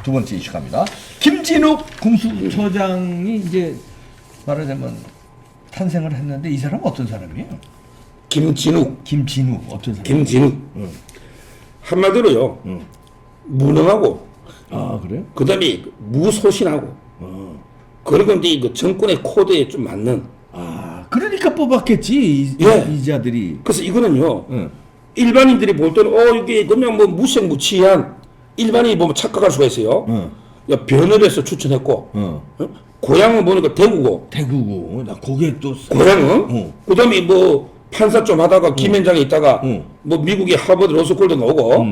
두 번째 이슈 갑니다. 김진욱 공수처장이 이제 말하자면 탄생을 했는데 이 사람은 어떤 사람이에요? 김진욱 어떤 사람? 김진욱 한마디로요 무능하고 아 그래요? 그다음에 무소신하고 그리고 이제 그 정권의 코드에 좀 맞는 아 그러니까 뽑았겠지 예. 이자들이. 그래서 이거는요 응. 일반인들이 볼 때는 이게 그냥 뭐 무색무취한 일반인이 보면 착각할 수가 있어요. 야, 변협에서 추천했고 고향은 보니까 대구고 대구고 나 거기에 또 고향은 그다음에 뭐 판사 좀 하다가 김현장에 있다가 뭐 미국의 하버드 로스쿨도 나오고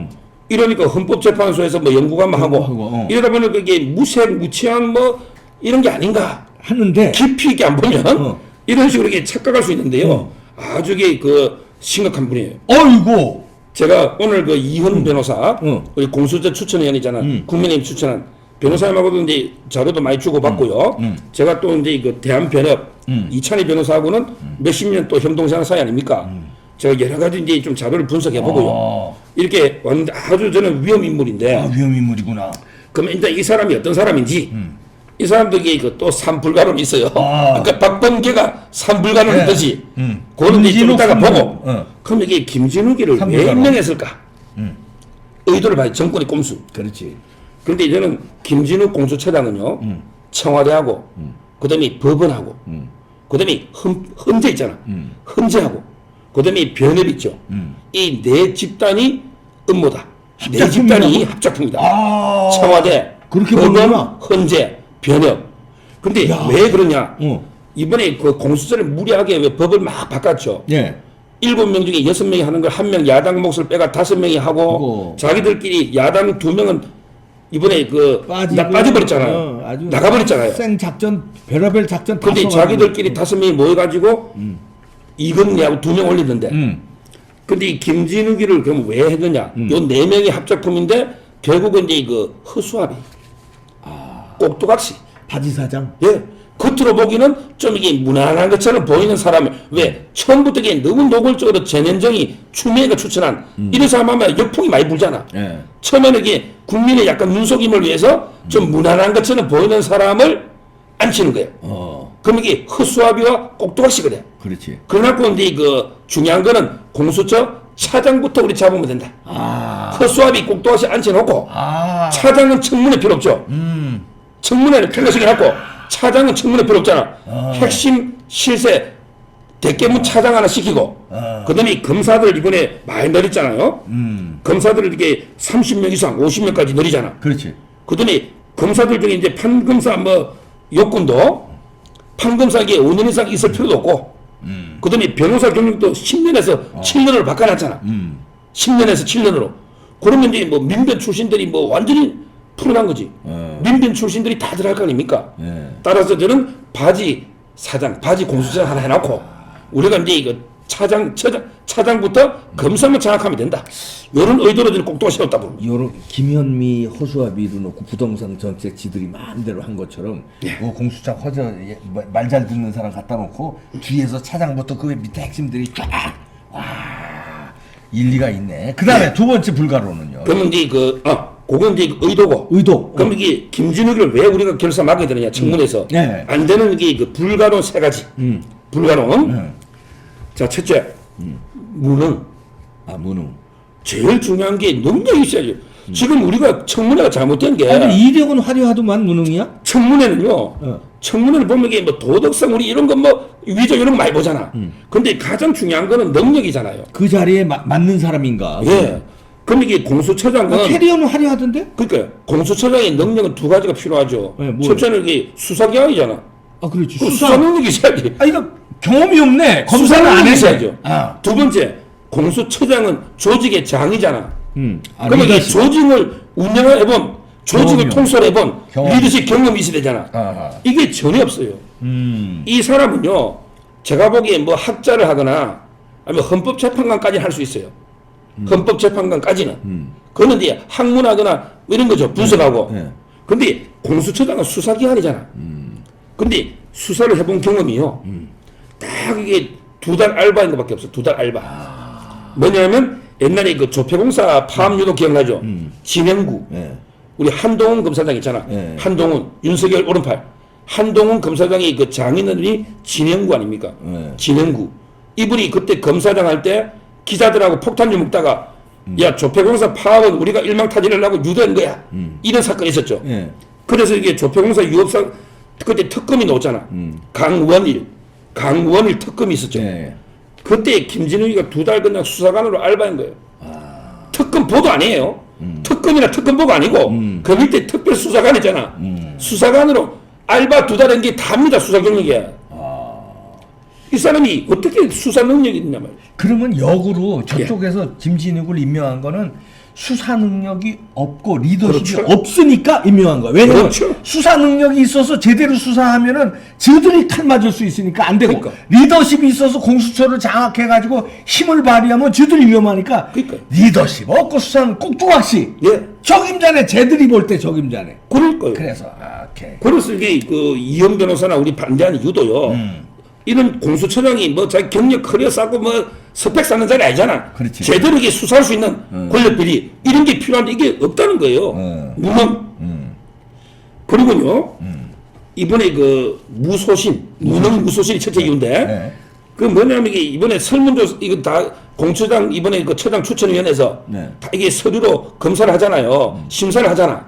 이러니까 헌법재판소에서 뭐 연구관만 하고 이러다 보니까 그게 무색무취한 뭐 이런 게 아닌가 하는데 깊이 있게 안 보면 이런 식으로 이렇게 착각할 수 있는데요. 아주 이게 그 심각한 분이에요. 어이고 제가 오늘 그 이현 변호사 우리 공수처 추천위원이잖아. 국민의힘 추천한 변호사님하고도 이제 자료도 많이 주고받고요. 제가 또 이제 그 대한변협 이찬희 변호사하고는 몇십 년 또 형동생 사이 아닙니까? 제가 여러 가지 이제 좀 자료를 분석해 보고요. 이렇게 왔는데 아주 저는 위험 인물인데. 아, 위험 인물이구나. 그러면 일단 이 사람이 어떤 사람인지. 이 사람들이 또 삼불가론이 있어요. 아까 박범계가 삼불가론 했듯이. 그런 이제 좀 이따가 보고. 그럼 이게 김진욱이를 왜 임명했을까? 의도를 봐야 정권의 꼼수. 그렇지. 그런데 저는 김진욱 공수처장은요. 청와대하고 그다음에 법원하고 그다음에 헌재 있잖아. 헌재하고 그다음에 변협 있죠. 이 네 집단이 음모다. 네 집단이 합작품이다. 아 청와대, 그렇게 법원, 보는구나. 헌재, 변협. 근데 왜 그러냐? 이번에 그 공수처를 무리하게 왜 법을 막 바꿨죠. 예. 7명 중에 6명이 하는 걸 한 명 야당 몫을 빼가 5명이 하고 자기들끼리 야당 2명은 이번에 그 빠져버렸잖아요. 아주 나가버렸잖아요. 생 작전 별의별 작전 다 근데 써가지고. 자기들끼리 5명이 모여가지고 이건희하고 2명 올리는데 근데 이 김진욱이를 그럼 왜 했느냐? 요 4명이 합작품인데 결국은 이제 그 허수아비 꼭두각시 바지 사장. 예. 겉으로 보기는 좀 이게 무난한 것처럼 보이는 사람을 왜 처음부터 이게 너무 노골적으로 전현정이 추미애가 추천한 이런 사람 하면 역풍이 많이 불잖아. 예. 처음에는 이게 국민의 약간 눈속임을 위해서 좀 무난한 것처럼 보이는 사람을 앉히는 거예요. 그럼 이게 허수아비와 꼭두각시 그래. 그렇지. 그러나 이제 그 중요한 거는 공수처 차장부터 우리 잡으면 된다. 허수아비 꼭두각시 앉혀놓고 차장은 청문회 필요 없죠. 청문회는 통과시켜놨고 차장은 청문회 필요 없잖아. 핵심 실세 대깨문 차장 하나 시키고 그다음에 검사들 이번에 많이 늘렸잖아요. 검사들을 이렇게 30명 이상 50명까지 늘리잖아. 그렇지. 그다음에 검사들 중에 이제 판검사 뭐 요건도 판검사에게 5년 이상 있을 필요도 없고 그다음에 변호사 경력도 10년에서 7년으로 바꿔놨잖아. 10년에서 7년으로. 그러면 이제 뭐 민변 출신들이 뭐 완전히 풀어난 거지. 민변 출신들이 다 들어갈 거 아닙니까? 따라서 저는 바지 사장, 바지 공수처장 하나 해놓고 우리가 이제 이거 차장부터 검사만 장악하면 된다. 이런 의도로 저는 꼭두가 세웠다 보는 거예요. 요런 김현미 허수아비로 놓고 부동산 정책 지들이 마음대로 한 것처럼 공수처 허저 말 잘 듣는 사람 갖다 놓고 뒤에서 차장부터 그 밑에 핵심들이 쫙 일리가 있네. 그 다음에 두 번째 불가로는요. 그러면 이제 그건 이제 의도고. 의도. 그럼 이게 김진욱을 왜 우리가 결사 막게 되느냐 청문회에서 안 되는 게 그 불가론 3가지. 불가론. 자 첫째 무능. 무능. 제일 중요한 게 능력이 있어야죠. 지금 우리가 청문회가 잘못된 게. 근데 이력은 화려하더만 무능이야? 청문회는요. 청문회를 보면 이게 뭐 도덕성 우리 이런 거 뭐 위조 이런 거 많이 보잖아. 근데 가장 중요한 거는 능력이잖아요. 그 자리에 맞는 사람인가? 예. 그럼 이게 공수처장은 캐리어는 화려하던데? 그러니까 공수처장의 능력은 2가지가 필요하죠. 네, 첫째는 이게 수사기관이잖아. 그렇지. 수사 능력이 있어야지. 이거 경험이 없네. 수사 검사는 안 능력이 했어야죠. 있어야죠. 두 번째, 공수처장은 조직의 장이잖아. 그러면 리더십. 조직을 운영해본, 조직을 통솔해본 리더십 경험이 있어야 되잖아. 이게 전혀 없어요. 이 사람은요, 제가 보기에 뭐 학자를 하거나 아니면 헌법재판관까지 할 수 있어요. 헌법재판관까지는. 그거는 이제 학문하거나 이런 거죠. 분석하고. 근데 공수처장은 수사기관이잖아. 근데 수사를 해본 경험이요. 딱 이게 2달 알바인 것밖에 없어. 2달 알바. 뭐냐면 옛날에 그 조폐공사 파업유도 기억나죠? 진행구. 우리 한동훈 검사장 있잖아. 예. 한동훈, 윤석열 오른팔. 한동훈 검사장이 그 장인어른이 진행구 아닙니까? 예. 진행구. 이분이 그때 검사장 할 때 기자들하고 폭탄 좀 먹다가 야 조폐공사 파업은 우리가 일망타진하려고 유도한 거야. 이런 사건이 있었죠. 예. 그래서 이게 조폐공사 유업상 그때 특검이 나왔잖아. 강원일 특검이 있었죠. 예. 그때 김진욱이가 2달 그냥 수사관으로 알바한 거예요. 특검 보도 아니에요. 특검이나 특검보고 아니고 그 밑에 특별수사관이잖아. 수사관으로 알바 2달 한 게 답니다. 수사 경력이야. 이 사람이 어떻게 수사 능력이 있냐 말이야. 그러면 역으로 저쪽에서 김진욱을 임명한 거는 수사 능력이 없고 리더십이 그렇죠. 없으니까 임명한 거야. 왜냐면 그렇죠. 수사 능력이 있어서 제대로 수사하면은 저들이 칼 맞을 수 있으니까 안 되고 그러니까. 리더십이 있어서 공수처를 장악해가지고 힘을 발휘하면 저들이 위험하니까 그러니까. 리더십 없고 수사는 꼭두각시 예. 적임자네 쟤들이 볼 때 적임자네. 그럴 거예요. 그래서 오케이. 그래서 이게 그 이현 변호사나 우리 반대하는 이유도요. 이런 공수처장이 뭐 자기 경력 커리어 쌓고 뭐 스펙 쌓는 자리 아니잖아. 그렇지. 제대로 이게 수사할 수 있는 권력 비리 이런 게 필요한데 이게 없다는 거예요. 무능. 그리고요. 이번에 그 무능 무소신이 첫째 이유인데 네. 그 뭐냐면 이게 이번에 설문조사 이거 다 공처장 이번에 그 처장 추천위원회에서 네. 다 이게 서류로 검사를 하잖아요. 심사를 하잖아.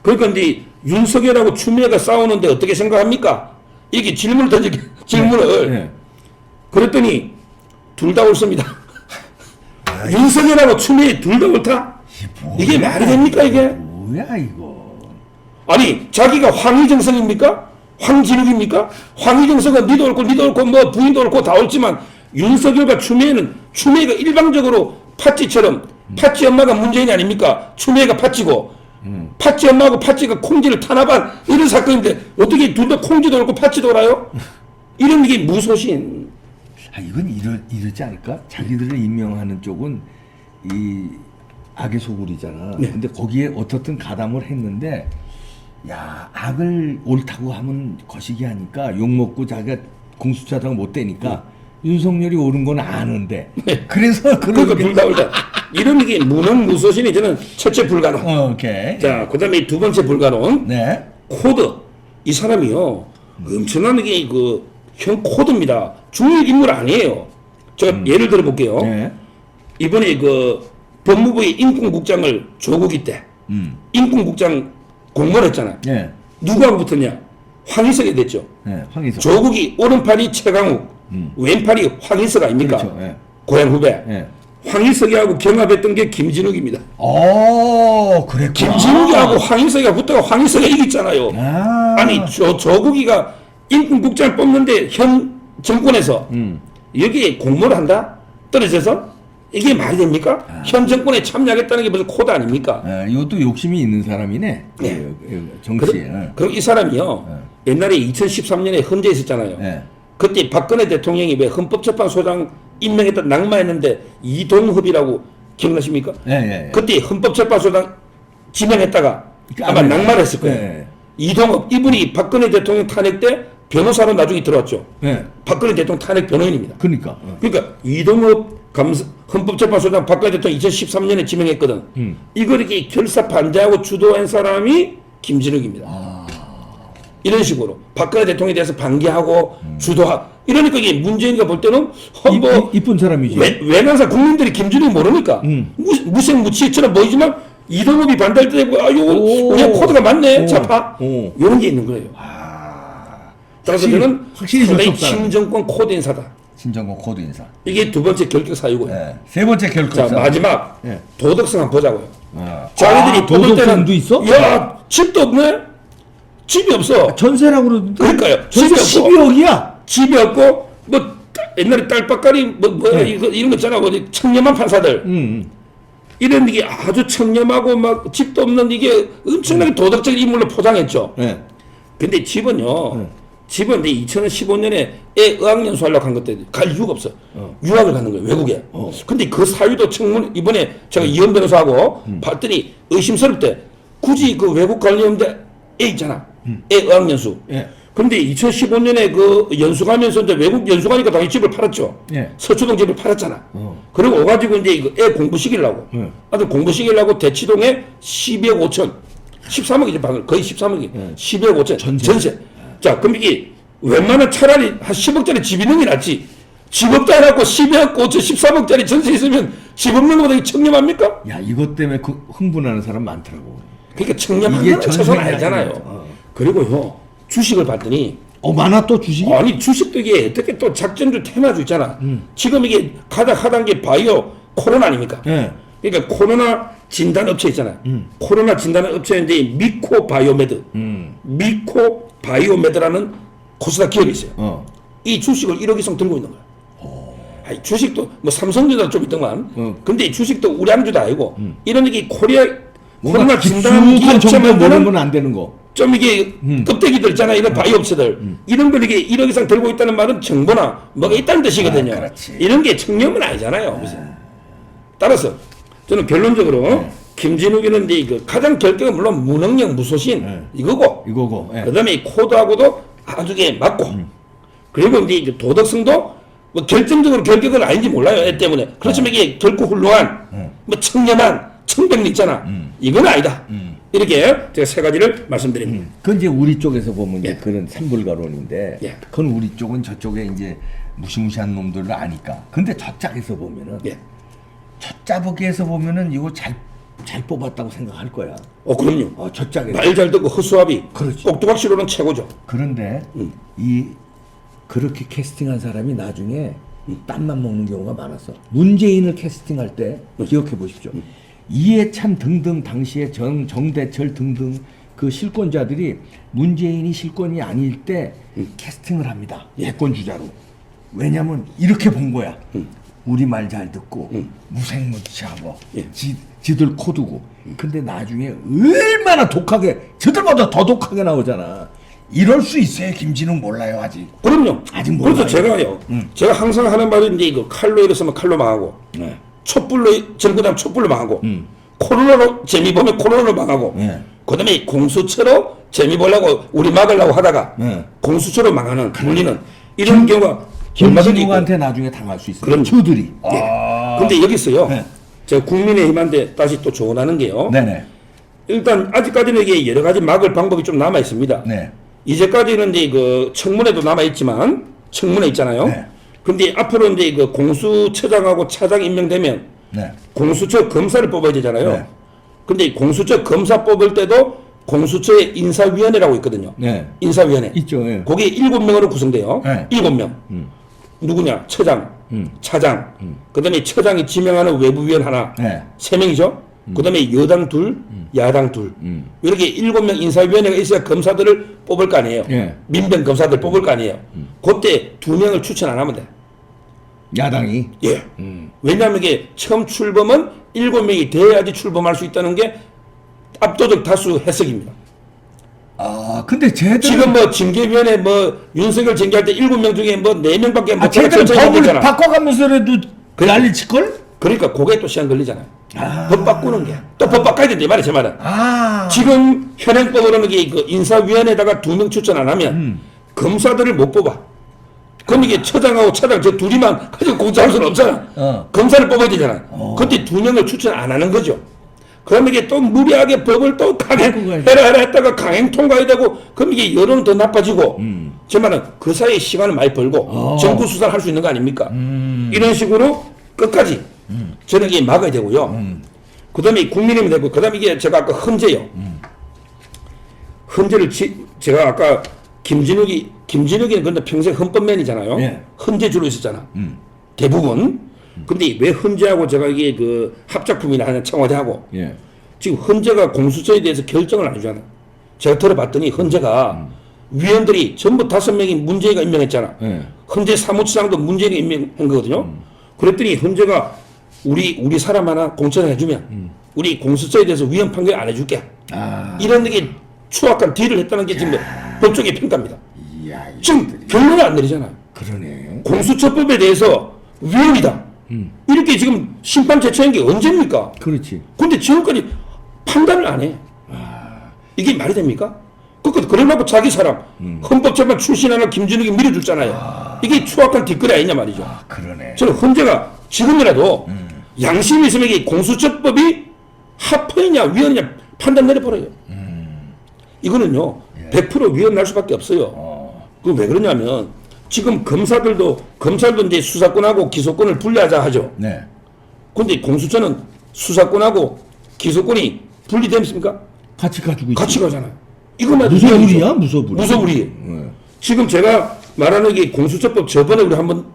그러니까 이제 윤석열하고 추미애가 싸우는데 어떻게 생각합니까? 이게 질문을 던지게 질문을 네. 그랬더니 둘 다 옳습니다. 윤석열하고 추미애 둘 다 옳다? 이게 말이 됩니까 이게? 뭐야 이거? 아니 자기가 황희정성입니까? 황진욱입니까? 황희정성은 니도 옳고 뭐 부인도 옳고 다 옳지만 윤석열과 추미애는 추미애가 일방적으로 파찌처럼 파찌 엄마가 문재인이 아닙니까? 추미애가 파찌고 파찌 엄마하고 파찌가 콩지를 탄압한 이런 사건인데 어떻게 둘 다 콩지도 옳고 파찌도 옳아요? 이런 게 무소신. 아 이건 이러지 않을까? 자기들을 임명하는 쪽은 이 악의 소굴이잖아. 네. 근데 거기에 어떻든 가담을 했는데 야 악을 옳다고 하면 거시기 하니까 욕 먹고 자기가 공수처장 못 되니까 윤석열이 옳은 건 아는데 그래서 그러니까 둘 다 옳다. 이런 게 무능 무소신이 저는 첫째 불가능. 오케이. 자 그다음에 두 번째 불가능. 네. 코드. 이 사람이요 엄청난 게 그 현 코드입니다. 중요한 인물 아니에요. 제가 예를 들어 볼게요. 네. 이번에 그 법무부의 인권국장을 조국이 때 인권국장 공모를 했잖아요. 네. 누구하고 붙었냐? 황희석이 됐죠. 네. 황희석. 조국이 오른팔이 최강욱, 왼팔이 황희석 아닙니까? 그렇죠. 네. 고향 후배. 네. 황희석이하고 경합했던 게 김진욱입니다. 그랬구나. 김진욱이하고 황희석이가 붙다가 황희석이 이겼잖아요. 아니 조국이가 인권국장을 뽑는데 현 정권에서 여기에 공모를 한다? 떨어져서? 이게 말이 됩니까? 현 정권에 참여하겠다는 게 무슨 코드 아닙니까? 이것도 욕심이 있는 사람이네. 네. 정치에. 그럼 이 사람이요. 옛날에 2013년에 헌재 있었잖아요. 네. 그때 박근혜 대통령이 왜 헌법재판소장 임명했다 낙마했는데 이동흡이라고 기억나십니까? 네. 그때 헌법재판소장 지명했다가 아마 낙마를 했을 거예요. 네. 이동흡 이분이 박근혜 대통령 탄핵 때 변호사로 나중에 들어왔죠. 네. 박근혜 대통령 탄핵 변호인입니다. 그러니까. 그러니까 이동흡 헌법재판소장 박근혜 대통령 2013년에 지명했거든. 이걸 이렇게 결사 반대하고 주도한 사람이 김진욱입니다. 이런 식으로 박근혜 대통령에 대해서 반기하고 주도하고 이러니까 이게 문재인이가 볼 때는 뭐 이쁜 사람이지. 외난사 국민들이 김진욱 모르니까 무색무취처럼 보이지만 이동욱이 반대할 때 아유 그냥 코드가 맞네 자파 이런 게 있는 거예요. 따라서 저는 확실히 상당히 저쪽 사람. 친정권 코드 인사다. 친정권 코드 인사. 이게 두 번째 결격 사유고요. 네. 세 번째 결격 자 사유. 마지막 네. 도덕성 한번 보자고요. 아. 자기들이 뽑을 때는 도덕성도 있어? 야 집도 없네. 집이 없어. 전세라고 그러던데. 그러니까요. 전세 집이 없고. 12억이야. 집이 없고 뭐 옛날에 딸바까리 뭐야 이런 거 있잖아. 어디 청렴한 판사들. 이런 게 아주 청렴하고 막 집도 없는 이게 엄청나게 도덕적인 인물로 포장했죠. 네. 근데 집은요. 집은 이제 2015년에 애 어학연수 하려고 한 것들 갈 이유가 없어. 유학을 가는 거예요 외국에. 근데 그 사유도 청문 이번에 제가 이현 변호사하고 봤더니 의심스럽대. 굳이 그 외국 관련돼 애 있잖아. 애 어학연수. 예. 근데 2015년에 그 연수 가면서 이제 외국 연수 가니까 당연히 집을 팔았죠. 예. 서초동 집을 팔았잖아. 그리고 오가지고 이제 이거 애 공부 시키려고. 아들 공부 시키려고 대치동에 12억 5천. 13억이죠. 방금 거의 13억이. 12억 5천. 전세. 전세. 자, 그럼 이게 웬만한 차라리 한 10억짜리 집 있는 게 낫지. 집 없다 해놓고 12억 5천 13억짜리 전세 있으면 집 없는 것보다 청렴합니까? 야, 이것 때문에 흥분하는 사람 많더라고. 그러니까 청렴한 이게 건 최소한 전생이 아니잖아요. 아니에요. 그리고요, 주식을 봤더니 많아 또 주식이? 아니 주식도 이게 어떻게 또 작전주 테마주 있잖아. 지금 이게 가장 하단 게 바이오 코로나 아닙니까? 예. 그러니까 코로나 진단 업체 있잖아요. 코로나 진단 업체인데 미코 바이오메드, 미코 바이오메드라는 코스닥 기업이 있어요. 이 주식을 1억 이상 들고 있는 거야. 아니, 주식도 뭐 삼성전자 좀 있더만. 근데 이 주식도 우량주도 아니고 이런 게 코리아 코로나 진단 깊숙한 정보 모르는 기업체만은 건 안 되는 거. 좀 이게 껍데기들 있잖아요. 이런 바이오 업체들. 이런 걸 이게 1억 이상 들고 있다는 말은 정보나 뭐가 있다는 뜻이거든요. 그렇지. 이런 게 청렴은 아니잖아요. 그래서 따라서 저는 결론적으로 김진욱이는 이제 그 가장 결격은 물론 무능력, 무소신 이거고. 이거고. 예. 그다음에 이 코드하고도 아주 게 맞고. 그리고 이제 도덕성도 뭐 결정적으로 결격은 아닌지 몰라요. 애 때문에. 그렇지만 이게 결코 훌륭한 뭐 청렴한 청백리 있잖아. 이건 아니다. 이렇게 제가 세 가지를 말씀드립니다. 그건 이제 우리 쪽에서 보면 이제 예. 그런 삼불가론인데, 예. 그건 우리 쪽은 저쪽에 이제 무시무시한 놈들을 아니까. 근데 저 짝에서 보면은, 예. 저 짜보기에서 보면은 이거 잘 뽑았다고 생각할 거야. 그럼요. 저 짝에서. 말 잘 듣고 허수아비. 그렇지. 꼭두각시로는 최고죠. 그런데 그렇게 캐스팅한 사람이 나중에 땀만 먹는 경우가 많았어. 문재인을 캐스팅할 때 기억해 보십시오. 이해찬 등등 당시에 정대철 등등 그 실권자들이 문재인이 실권이 아닐 때 캐스팅을 합니다. 대권 주자로. 왜냐면 이렇게 본 거야. 우리 말 잘 듣고 무색무취하고 지들 코두고. 근데 나중에 얼마나 독하게 저들보다 더 독하게 나오잖아. 이럴 수 있어요. 김진욱 몰라요 아직. 그럼요. 아직 몰라요. 그래서 제가요. 제가 항상 하는 말은 이제 이거 칼로 일었으면 칼로 망하고, 네. 촛불로 전구다면 촛불로 망하고, 코로나로 재미 보면 코로나로 망하고, 네. 그다음에 공수처로 재미 보려고 우리 막으려고 하다가 네. 공수처로 망하는 물리는 이런 경우가 얼마든지 있고. 김진욱한테 나중에 당할 수 있어요. 그럼요. 저들이. 근데 여기 있어요. 네. 제가 국민의힘한테 다시 또 조언하는 게요. 네네. 일단 아직까지는 이게 여러 가지 막을 방법이 좀 남아 있습니다. 네. 이제까지는 이제 그 청문회도 남아 있지만 청문회 있잖아요. 네. 근데 앞으로 이제 그 공수처장하고 차장 임명되면 네. 공수처 검사를 뽑아야 되잖아요. 네. 근데 공수처 검사 뽑을 때도 공수처의 인사위원회라고 있거든요. 네. 인사위원회. 있죠. 예. 거기에 7명으로 구성돼요. 네. 7명. 누구냐? 처장, 차장, 그다음에 처장이 지명하는 외부위원 하나, 네. 3명이죠. 그다음에 여당 둘, 야당 둘. 이렇게 7명 인사위원회가 있어야 검사들을 뽑을 거 아니에요. 예. 민변 검사들 뽑을 거 아니에요. 그때 2명을 추천 안 하면 돼. 야당이. 예. 왜냐하면 이게 처음 출범은 7명이 돼야지 출범할 수 있다는 게 압도적 다수 해석입니다. 근데 쟤들 지금 뭐 징계위원회 뭐 윤석열 징계할 때 7명 중에 뭐 4명밖에 못 쟤들은 법을 되잖아. 바꿔가면서라도 난리 칠걸? 그러니까 그게 또 시간 걸리잖아요. 법 바꾸는 게. 또 법 바꿔야 된다 이 말이야 제 말은. 지금 현행법으로는 그 인사위원회에다가 2명 추천 안 하면 검사들을 못 뽑아. 그럼 이게 처장하고 차장 저 둘이만 가지고 공사할 수는 없잖아. 검사를 뽑아야 되잖아. 그때 2명을 추천 안 하는 거죠. 그러면 이게 또 무리하게 법을 또 해라 했다가 강행 통과해야 되고, 그럼 이게 여론은 더 나빠지고, 제 말은 그 사이에 시간을 많이 벌고, 정부 수사를 할 수 있는 거 아닙니까? 이런 식으로 끝까지 저는 이게 막아야 되고요. 그 다음에 국민의힘이 되고, 그 다음에 이게 제가 아까 헌재요. 헌재를 제가 아까 김진욱이는 근데 평생 헌법맨이잖아요. 예. 헌재 주로 있었잖아. 대부분. 근데 왜 헌재하고 제가 이게 그 합작품이나 하는 청와대하고 예. 지금 헌재가 공수처에 대해서 결정을 안 해주잖아. 제가 들어봤더니 헌재가 위원들이 전부 5명이 문재인이가 임명했잖아. 예. 헌재 사무처장도 문재인이 임명한 거거든요. 그랬더니 헌재가 우리 사람 하나 공천을 해주면 우리 공수처에 대해서 위헌 판결 안 해줄게. 이런 게 추악한 딜을 했다는 게 지금 법조계 평가입니다. 이야, 지금 결론을 안 내리잖아요. 그러네. 공수처법에 대해서 위헌이다. 이렇게 지금 심판 제청한 게 언제입니까? 그렇지. 근데 지금까지 판단을 안 해. 이게 말이 됩니까? 그러려고 자기 사람, 헌법재판 출신하는 김진욱이 밀어줬잖아요. 이게 추악한 뒷거리 아니냐 말이죠. 그러네. 저는 헌재가 지금이라도 양심이 있으면 이게 공수처법이 합헌이냐 위헌이냐 판단 내려버려요. 이거는요, 예. 100% 위헌 날 수밖에 없어요. 그 왜 그러냐면, 지금 검사들도 이제 수사권하고 기소권을 분리하자 하죠. 네. 근데 공수처는 수사권하고 기소권이 분리됩니까? 같이 가지고 있죠. 같이 가잖아요. 이것만 무소불이야, 무소불이. 무소불이에요. 네. 지금 제가 말하는 게 공수처법 저번에 우리 한번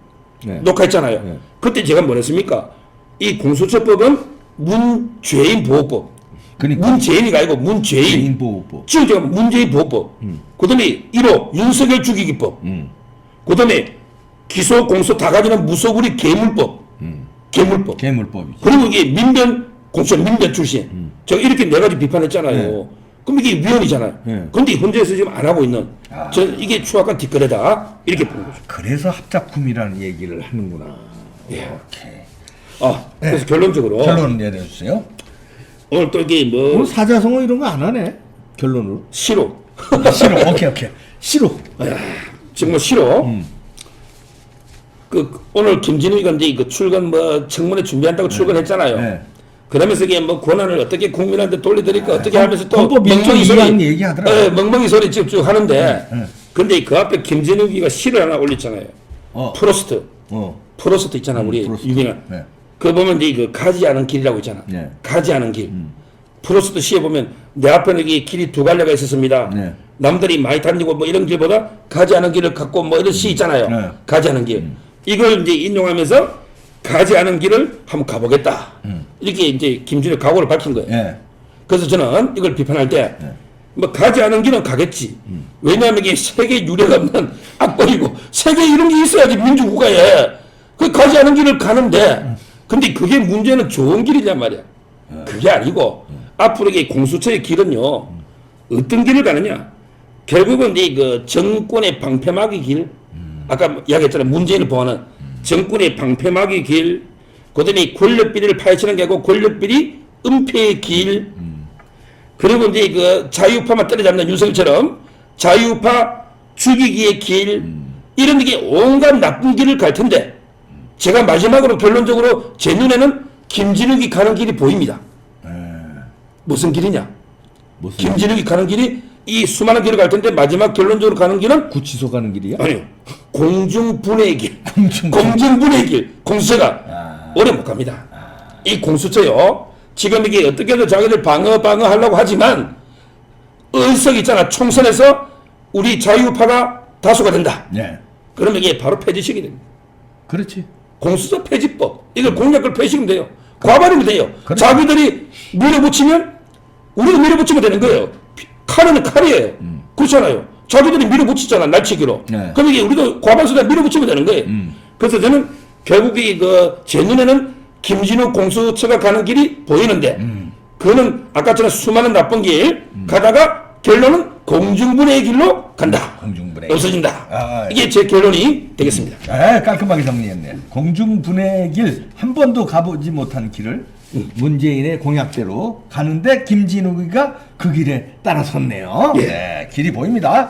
네. 녹화했잖아요. 네. 그때 제가 뭐 했습니까? 이 공수처법은 문죄인 보호법. 그러니까 문죄인이 아니고 문죄인. 개인보호법. 지금 제가 문재인 보호법. 그다음에 1호 윤석열 죽이기법. 그다음에 기소 공소 다 가지는 무소불위 괴물법. 괴물법. 개물법이죠. 그리고 이게 민변 공수처 민변 출신. 제가 이렇게 네 가지 비판했잖아요. 그럼 이게 위헌이잖아요. 네. 근데 현재에서 지금 안 하고 있는 저는 이게 추악한 뒷거래다 이렇게 보는 거죠. 그래서 합작품이라는 얘기를 하는구나. 예. 오케이. 그래서 결론적으로 결론 내려주세요. 오늘 또 이게 뭐 오늘 사자성어 이런 거 안 하네. 결론으로. 싫어. 싫어. 오케이. 싫어. 정말 싫어. 그 오늘 김진우가 이제 그 출근 뭐 청문회 준비한다고 출근했잖아요. 네. 그러면서 이게 뭐 권한을 어떻게 국민한테 돌려드릴까 어떻게 하면서 또 헌법 멍멍이 소리 얘기하더라고요. 예, 멍멍이 소리 쭉 하는데 근데 그 앞에 김진욱이가 시를 하나 올렸잖아요. 프로스트. 프로스트 있잖아 우리 프로스트. 유명한. 네. 그거 보면 이제 그 가지 않은 길이라고 있잖아. 네. 가지 않은 길. 프로스트 시에 보면 내 앞에는 이 길이 두 갈래가 있었습니다. 네. 남들이 많이 다니고 뭐 이런 길보다 가지 않은 길을 갖고 뭐 이런 시 있잖아요. 네. 가지 않은 길. 이걸 이제 인용하면서 가지 않은 길을 한번 가보겠다. 이렇게 이제 김준일 각오를 밝힌 거예요. 예. 그래서 저는 이걸 비판할 때, 뭐, 가지 않은 길은 가겠지. 왜냐하면 이게 세계 유례가 없는 악법이고, 세계 이런 게 있어야지, 민주국가에. 그 가지 않은 길을 가는데, 근데 그게 문제는 좋은 길이란 말이야. 그게 아니고, 앞으로 이게 공수처의 길은요, 어떤 길을 가느냐. 결국은 이 그 정권의 방패막이 길, 아까 이야기했잖아요. 문재인을 보호하는 정권의 방패막이 길, 그 다음에 권력비리를 파헤치는 게 아니고 권력비리 은폐의 길, 그리고 이제 그 자유파만 때려잡는 윤석열처럼 자유파 죽이기의 길, 이런 게 온갖 나쁜 길을 갈 텐데, 제가 마지막으로 결론적으로 제 눈에는 김진욱이 가는 길이 보입니다. 무슨 길이냐? 김진욱이 가는 길이 이 수많은 길을 갈 텐데 마지막 결론적으로 가는 길은 구치소 가는 길이야? 아니요. 공중분해의 길. 공중분해의 길. 공수처가 오래 못 갑니다. 이 공수처요. 지금 이게 어떻게든 자기들 방어하려고 하지만 의석 있잖아. 총선에서 우리 자유파가 다수가 된다. 네. 그러면 이게 바로 폐지식이 됩니다. 그렇지. 공수처 폐지법. 이걸 공약을 폐지시키면 돼요. 과반이면 돼요. 그래. 자기들이 밀어붙이면 우리도 밀어붙이면 되는 거예요. 칼은 칼이에요. 그렇잖아요. 자기들이 밀어붙이잖아. 날치기로. 네. 그럼 이게 우리도 과반수다 밀어붙이면 되는 거예요. 그래서 저는 결국에 제 눈에는 김진욱 공수처가 가는 길이 보이는데 그거는 아까처럼 수많은 나쁜 길 가다가 결론은 공중분해의 길로 간다. 공중분해. 없어진다. 이게 제 결론이 되겠습니다. 깔끔하게 정리했네. 공중분해 길 한 번도 가보지 못한 길을 문재인의 공약대로 가는데 김진욱이가 그 길에 따라섰네요. 예. 네, 길이 보입니다.